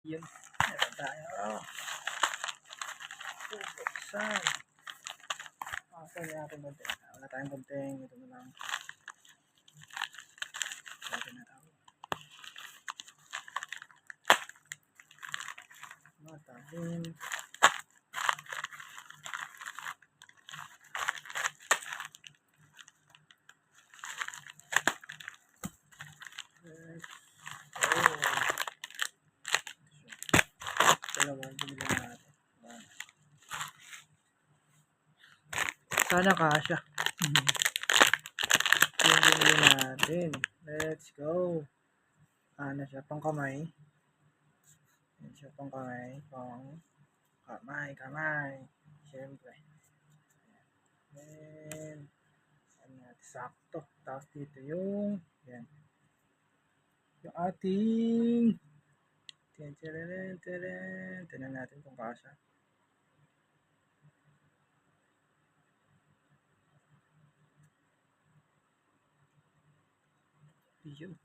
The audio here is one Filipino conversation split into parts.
Yun. Meron tayo. Buksan. Okay, natin konti. Wala tayong konting. Ito na lang. Ito na lang. Matalim. Dalawang binili natin. Sana kasya. Yung binili natin. Let's go. Ano siya? Pang kamay. Yan siya pang kamay. Pang kamay. Siyempre. Then, ano natin? Sakto. Tapos dito yung yan. Yung ating tignan natin kung kasya.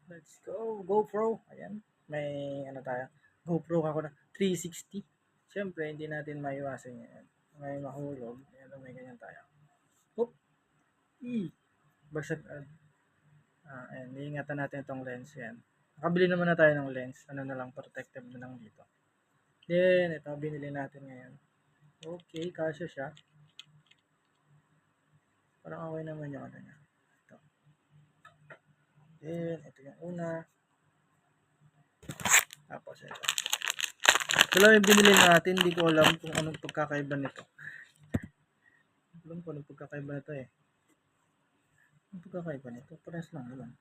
Let's go. GoPro. Ayan. May ano tayo. GoPro ako na 360. Siyempre, hindi natin maiwasan yan. May mahulog. Ayan, may ganyan tayo. Oop. Bagsak. Ayan. Iingatan natin itong lens. Yan. Nakabili naman na tayo ng lens. Ano na lang, protective na lang dito. Then, ito binili natin ngayon. Okay, kasya siya. Parang okay naman yung ano niya. Ito. Then, ito yung una. Tapos ito. Ito lang yung binili natin. Hindi ko alam kung anong pagkakaiba nito. Alam ko anong pagkakaiba nito eh. Anong pagkakaiba nito? Parehas lang naman.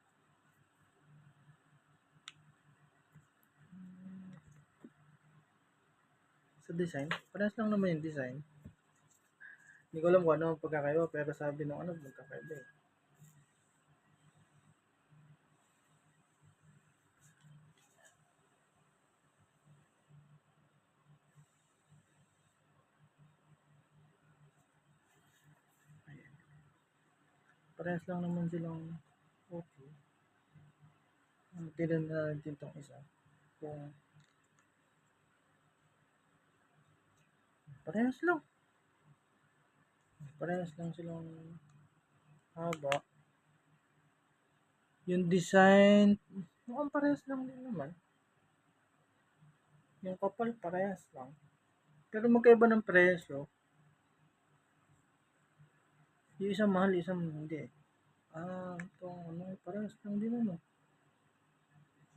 Sa design, parehas lang naman yung design. Hindi ko alam kung ano ang pagkakaiba, pero sabi nung ano pagkakaiba eh. Ayan. Parehas lang naman silang okay. Tignan na natin itong isa. Kung parehas lang. Parehas lang silang haba. Yung design, mukhang parehas lang din naman. Yung kapal, parehas lang. Pero magkaiba ng presyo. Yung isang mahal, isang hindi. Itong ano, parehas lang din ano.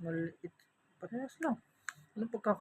Maliit. Parehas lang. Ano pagkakaiba?